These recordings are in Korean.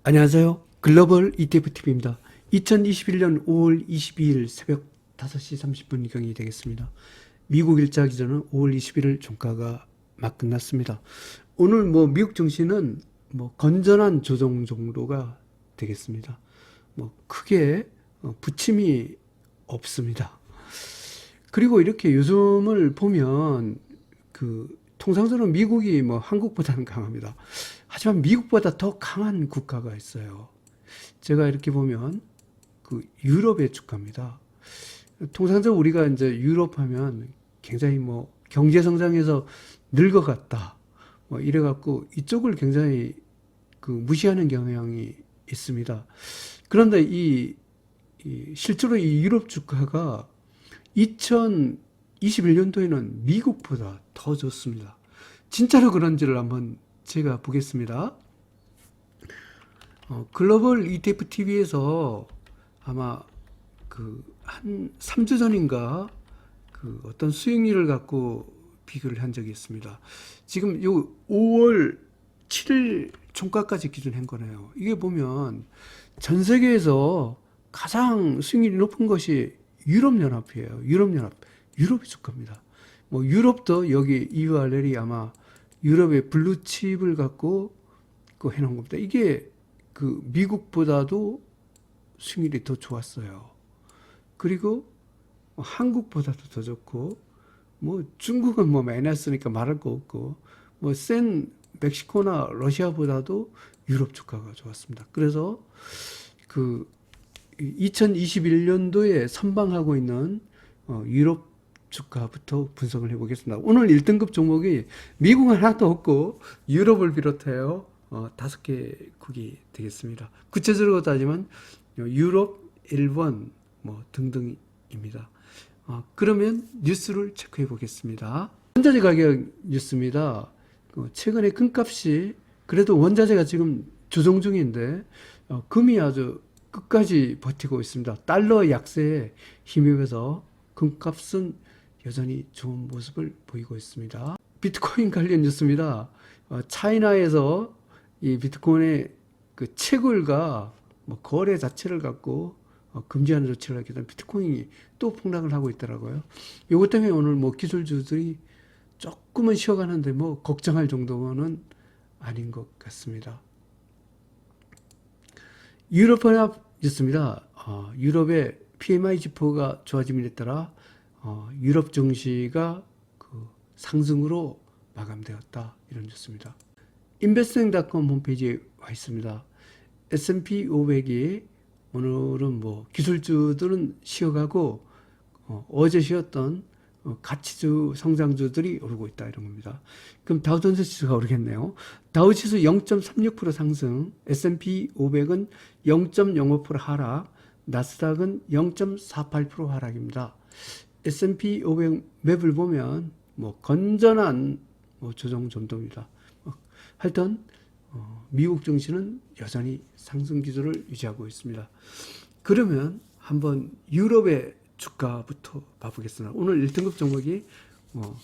안녕하세요. 글로벌 ETFTV입니다. 2021년 5월 22일 새벽 5시 30분경이 되겠습니다. 미국 일자 기준은 5월 21일 종가가 막 끝났습니다. 오늘 미국 증시는 건전한 조정 정도가 되겠습니다. 크게 부침이 없습니다. 그리고 이렇게 요즘을 보면 통상적으로 미국이 한국보다는 강합니다. 하지만 미국보다 더 강한 국가가 있어요. 제가 이렇게 보면 유럽의 주가입니다. 통상적으로 우리가 이제 유럽 하면 굉장히 경제 성장에서 늙어갔다. 이래갖고 이쪽을 굉장히 무시하는 경향이 있습니다. 그런데 실제로 이 유럽 주가가 2021년도에는 미국보다 더 좋습니다. 진짜로 그런지를 한번 제가 보겠습니다. 글로벌 ETF TV에서 아마 한 3주 전인가 어떤 수익률을 갖고 비교를 한 적이 있습니다. 지금 요 5월 7일 종가까지 기준한 거네요. 이게 보면 전 세계에서 가장 수익률이 높은 것이 유럽연합이에요. 유럽이 주가입니다. 유럽도 여기 EURL이 아마 유럽의 블루칩을 갖고 해놓은 겁니다. 이게 미국보다도 수익률이 더 좋았어요. 그리고 한국보다도 더 좋고, 중국은 마이너스니까 말할 거 없고, 센 멕시코나 러시아보다도 유럽 주가가 좋았습니다. 그래서 2021년도에 선방하고 있는 유럽 주가부터 분석을 해보겠습니다. 오늘 1등급 종목이 미국은 하나도 없고 유럽을 비롯해요 5개국이 되겠습니다. 구체적으로 따지면 유럽, 일본 등등입니다. 그러면 뉴스를 체크해 보겠습니다. 원자재 가격 뉴스입니다. 최근에 금값이 그래도 원자재가 지금 조정 중인데 금이 아주 끝까지 버티고 있습니다. 달러 약세에 힘입어서 금값은 여전히 좋은 모습을 보이고 있습니다. 비트코인 관련 뉴스입니다. 차이나에서 이 비트코인의 채굴과 거래 자체를 갖고 금지하는 조치를 하게 되면 비트코인이 또 폭락을 하고 있더라고요. 이것 때문에 오늘 기술주들이 조금은 쉬어가는데 걱정할 정도는 아닌 것 같습니다. 유럽연합 뉴스입니다. 유럽의 PMI 지표가 좋아짐에 따라 유럽 증시가 상승으로 마감되었다. 이런 뉴스입니다. investing.com 홈페이지에 와 있습니다. S&P 500이 오늘은 기술주들은 쉬어가고 어제 쉬었던 가치주 성장주들이 오르고 있다 이런 겁니다. 그럼 다우존스 지수가 오르겠네요. 다우지수 0.36% 상승, S&P 500은 0.05% 하락, 나스닥은 0.48% 하락입니다. S&P 500 맵을 보면 건전한 조정 정도입니다. 하여튼 미국 증시는 여전히 상승 기조를 유지하고 있습니다. 그러면 한번 유럽의 주가부터 봐보겠습니다. 오늘 1등급 종목이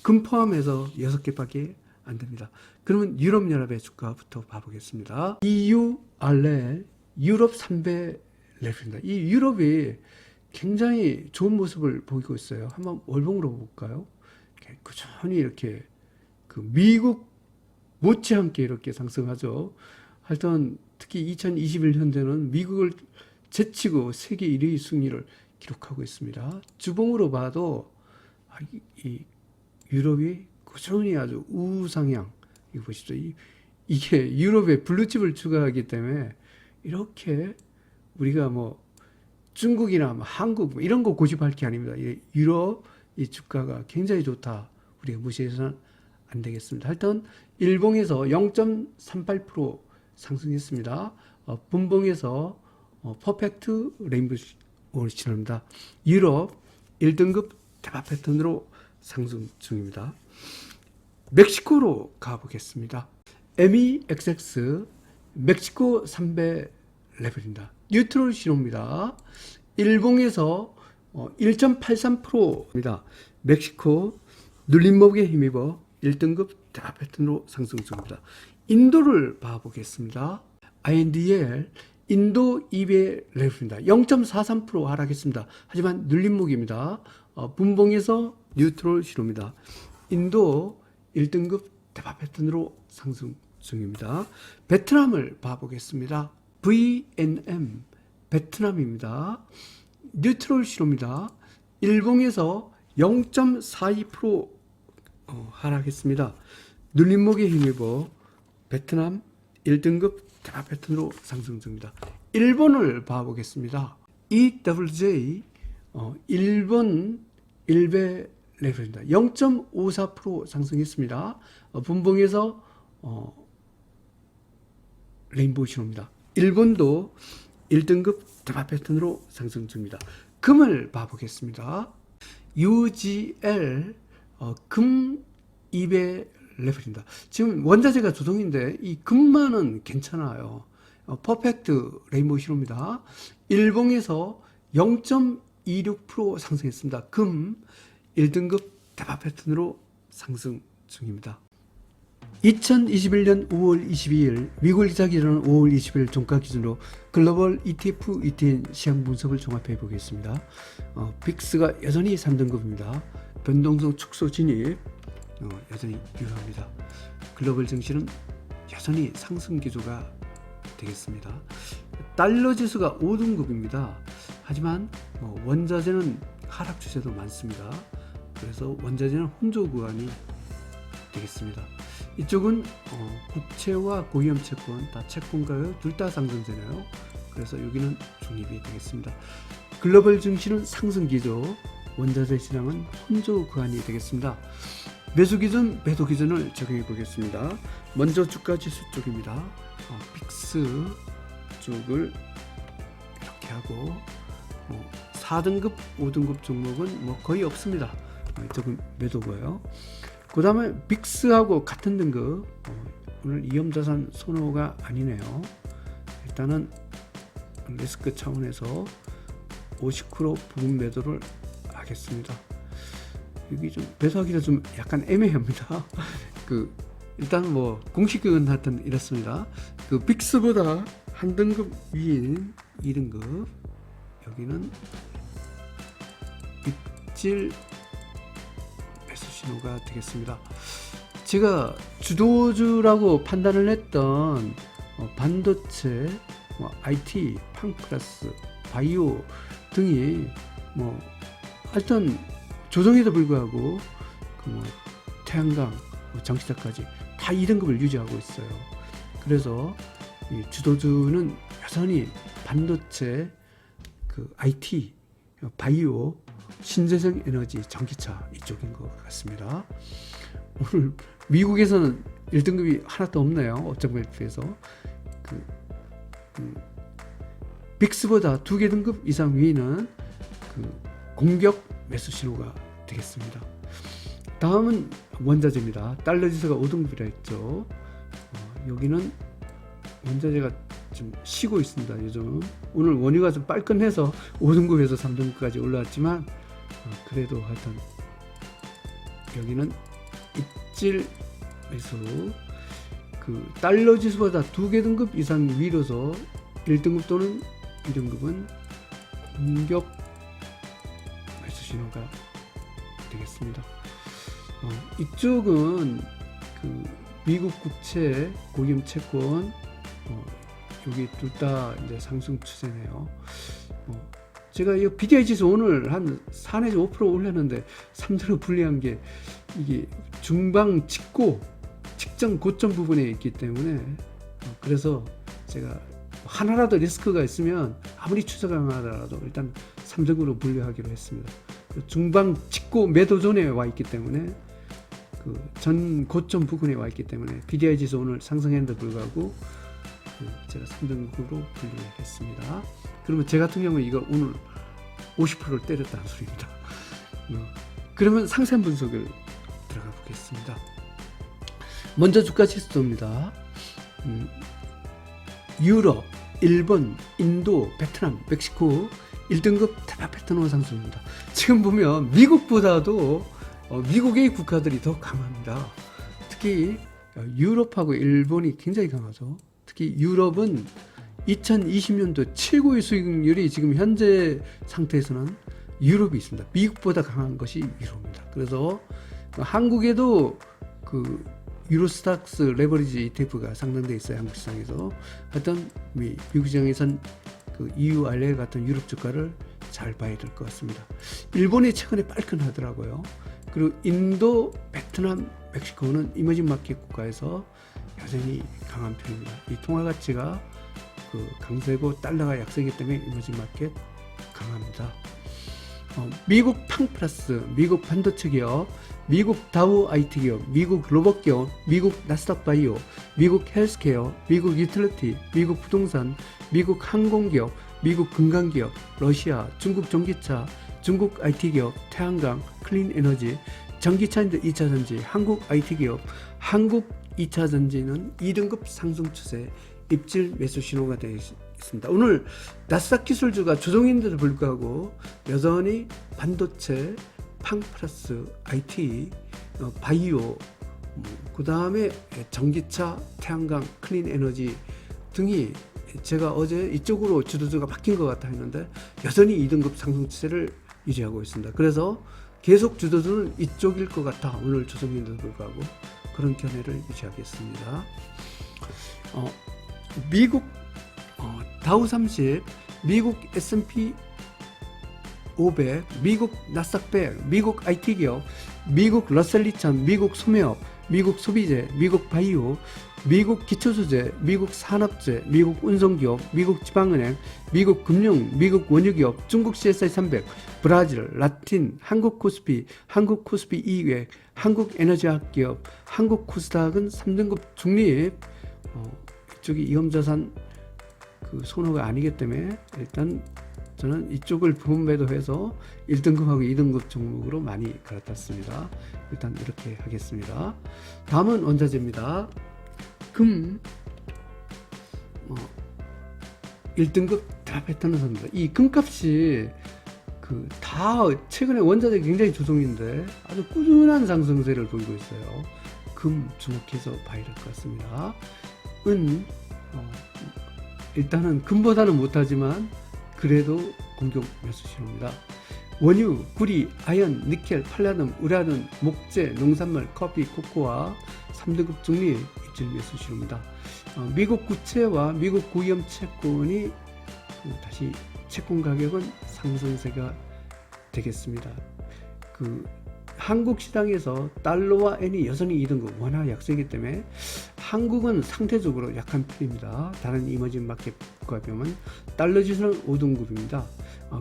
금 포함해서 6개밖에 안 됩니다. 그러면 유럽연합의 주가부터 봐보겠습니다. EURL 유럽 3배 레벨입니다. 이 유럽이 굉장히 좋은 모습을 보이고 있어요. 한번 월봉으로 볼까요? 꾸준히 이렇게 미국 못지않게 이렇게 상승하죠. 하여튼 특히 2021년도에는 미국을 제치고 세계 1위 승리를 기록하고 있습니다. 주봉으로 봐도 이 유럽이 꾸준히 아주 우상향, 이거 보십시오. 이게 유럽의 블루칩을 추가하기 때문에 이렇게 우리가 중국이나 한국 이런 거 고집할 게 아닙니다. 유럽 이 주가가 굉장히 좋다. 우리가 무시해서는 안 되겠습니다. 하여튼 일봉에서 0.38% 상승했습니다. 분봉에서 퍼펙트 레인보우 신호입니다. 유럽 1등급 대박 패턴으로 상승 중입니다. 멕시코로 가보겠습니다. MEXX 멕시코 3배 레벨입니다. 뉴트럴 신호입니다. 일봉에서 1.83%입니다. 멕시코 눌림목에 힘입어 1등급 대박 패턴으로 상승 중입니다. 인도를 봐보겠습니다. INDL, 인도 200 레벨입니다. 0.43% 하락했습니다. 하지만 눌림목입니다. 분봉에서 뉴트럴 신호입니다. 인도 1등급 대박 패턴으로 상승 중입니다. 베트남을 봐보겠습니다. VNM 베트남입니다. 뉴트럴 신호입니다. 일봉에서 0.42% 하락했습니다. 눌림목에 힘입어 베트남 1등급 대박 패턴으로 상승 중입니다. 일본을 봐보겠습니다. EWJ 일본 1배 레벨입니다. 0.54% 상승했습니다. 분봉에서 레인보우 신호입니다. 일본도 1등급 대박 패턴으로 상승 중입니다. 금을 봐보겠습니다. UGL 금 2배 레벨입니다. 지금 원자재가 조정인데 이 금만은 괜찮아요. 퍼펙트 레인보우 신호입니다. 일봉에서 0.26% 상승했습니다. 금 1등급 대박 패턴으로 상승 중입니다. 2021년 5월 22일 미국 이자기 전은 5월 20일 종가 기준으로 글로벌 ETF, ETN 시장 분석을 종합해 보겠습니다. 빅스가 여전히 3등급입니다. 변동성 축소 진입 여전히 유효합니다. 글로벌 증시는 여전히 상승 기조가 되겠습니다. 달러 지수가 5등급입니다. 하지만 원자재는 하락 추세도 많습니다. 그래서 원자재는 혼조 구간이 되겠습니다. 이쪽은 국채와 고위험 채권 다 채권 가격 둘 다 상승세네요. 그래서 여기는 중립이 되겠습니다. 글로벌 증시는 상승 기조, 원자재 시장은 혼조 구간이 되겠습니다. 매수 기준, 매도 기준을 적용해 보겠습니다. 먼저 주가 지수 쪽입니다. 빅스 쪽을 이렇게 하고 4등급, 5등급 종목은 거의 없습니다. 이쪽은 매도고요. 그 다음에 빅스하고 같은 등급 오늘 위험자산 선호가 아니네요. 일단은 리스크 차원에서 50% 부분 매도를 하겠습니다. 여기 좀 매수하기가 좀 약간 애매합니다. 일단 공식은 하여튼 이렇습니다. 빅스보다 한 등급 위인 2등급 여기는 입질 매수 신호가 되겠습니다. 제가 주도주라고 판단을 했던 반도체, IT, 팜플러스, 바이오 등이 하여튼 조정에도 불구하고 태양광, 정시자까지 다 2등급을 유지하고 있어요. 그래서 이 주도주는 여전히 반도체, IT, 바이오, 신재생 에너지, 전기차 이쪽인 것 같습니다. 오늘 미국에서는 1등급이 하나도 없네요. 어쩌면 비해서 빅스보다 2개 등급 이상 위는 공격 매수 신호가 되겠습니다. 다음은 원자재입니다. 달러 지수가 5등급이라 했죠. 여기는 원자재가 좀 쉬고 있습니다. 요즘 오늘 원유가 좀 빨끈해서 5등급에서 3등급까지 올라왔지만 그래도 하여튼 여기는 입질 매수, 달러 지수보다 2개 등급 이상 위로서 1등급 또는 2등급은 공격 매수 신호가 되겠습니다. 이쪽은 미국 국채, 고위험 채권 여기 둘 다 이제 상승 추세네요. 제가 이 BDI 지수 오늘 한 4, 내지 5% 올렸는데 3대로 분리한 게 이게 중방 직전 고점 부분에 있기 때문에 그래서 제가 하나라도 리스크가 있으면 아무리 추세가 강하더라도 일단 3등으로 분류하기로 했습니다. 중방 직고 매도 존에 와 있기 때문에 전 고점 부근에 와 있기 때문에 BDI 지수 오늘 상승했는데 불구하고 제가 3등급으로 분류했습니다. 그러면 제 같은 경우는 이거 오늘 50%를 때렸다는 소리입니다. 그러면 상세한 분석을 들어가 보겠습니다. 먼저 주가 지수입니다. 유럽, 일본, 인도, 베트남, 멕시코 1등급 대박 패턴으로 상승입니다. 지금 보면 미국보다도 미국의 국가들이 더 강합니다. 특히 유럽하고 일본이 굉장히 강하죠. 특히 유럽은 2020년도 최고의 수익률이 지금 현재 상태에서는 유럽이 있습니다. 미국보다 강한 것이 유럽입니다. 그래서 한국에도 그 유로스탁스 레버리지 ETF가 상장돼 있어요. 한국 시장에서. 하여튼 미국 시장에선 그 EU, RL 같은 유럽 주가를 잘 봐야 될 것 같습니다. 일본이 최근에 빨끈하더라고요. 그리고 인도, 베트남, 멕시코는 이머징 마켓 국가에서 여전히 강한 편입니다. 이 통화 가치가 그 강세고 달러가 약세이기 때문에 이머징 마켓 강합니다. 미국 팡플러스, 미국 반도체 기업, 미국 다우 IT 기업, 미국 로봇 기업, 미국 나스닥 바이오, 미국 헬스케어, 미국 유틸리티, 미국 부동산, 미국 항공 기업, 미국 금강 기업, 러시아, 중국 전기차, 중국 IT 기업, 태양광, 클린 에너지, 전기차인데 2차 전지, 한국 IT 기업, 한국 2차 전지는 2등급 상승 추세, 입질 매수 신호가 되어 있습니다. 오늘 나스닥 기술주가 조정인데도 불구하고 여전히 반도체, 팡플러스, IT, 바이오, 그 다음에 전기차, 태양광, 클린 에너지 등이 제가 어제 이쪽으로 주도주가 바뀐 것 같아 했는데 여전히 2등급 상승 추세를 유지하고 있습니다. 그래서 계속 주도주는 이쪽일 것 같아 오늘 조정인데도 불구하고 그런 견해를 유지하겠습니다. 미국 다우 30, 미국 S&P 500, 미국 나스닥 100, 미국 IT 기업, 미국 러셀 2000, 미국 소매업, 미국 소비재, 미국 바이오, 미국 기초소재, 미국 산업재, 미국 운송기업, 미국 지방은행, 미국 금융, 미국 원유기업, 중국 CSI 300, 브라질, 라틴, 한국 코스피, 한국 코스피 200, 한국 에너지학 기업, 한국 코스닥은 3등급 중립. 이쪽이 위험자산 그 선호가 아니기 때문에 일단 저는 이쪽을 부분 매도해서 1등급하고 2등급 종목으로 많이 갈아탔습니다. 일단 이렇게 하겠습니다. 다음은 원자재입니다. 금 1등급 다 패턴을 삽니다. 이 금값이 그 다 최근에 원자재 굉장히 조정인데 아주 꾸준한 상승세를 보이고 있어요. 금 주목해서 봐야 될 것 같습니다. 은 일단은 금보다는 못하지만 그래도 공격 매수 신호입니다. 원유, 구리, 아연, 니켈, 팔라듐, 우라늄, 목재, 농산물, 커피, 코코아 3등급 중립 입질 매수 신호입니다. 미국 구채와 미국 고위험 채권이 다시 채권 가격은 상승세가 되겠습니다. 그 한국 시장에서 달러와 엔이 여전히 2등급 원화 약세이기 때문에 한국은 상대적으로 약한 편입니다. 다른 이머징 마켓과 비하면 달러 지수는 5등급입니다.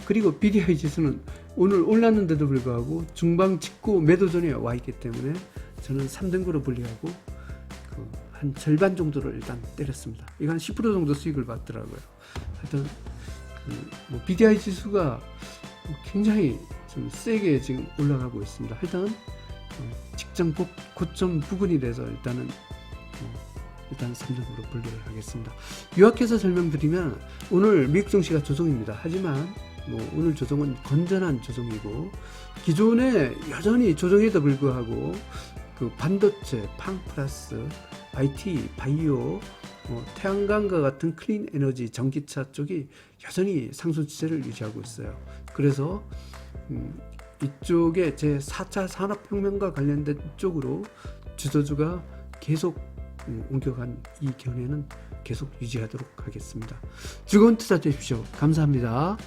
그리고 BDI 지수는 오늘 올랐는데도 불구하고 중방 직후 매도전에 와 있기 때문에 저는 3등급으로 분리하고 한 절반 정도를 일단 때렸습니다. 이거 한 10% 정도 수익을 받더라고요. 하여튼 BDI 지수가 굉장히 좀 세게 지금 올라가고 있습니다. 일단 직전 고점 부근이 돼서 일단 3등급으로 분류를 하겠습니다. 요약해서 설명드리면 오늘 미국 증시가 조정입니다. 하지만 오늘 조정은 건전한 조정이고 기존에 여전히 조정에도 불구하고 그 반도체, 팡플러스, IT, 바이오, 태양광과 같은 클린 에너지, 전기차 쪽이 여전히 상승 추세를 유지하고 있어요. 그래서 이쪽에 제 4차 산업혁명과 관련된 쪽으로 주도주가 계속 옮겨간 이 견해는 계속 유지하도록 하겠습니다. 즐거운 투자 되십시오. 감사합니다.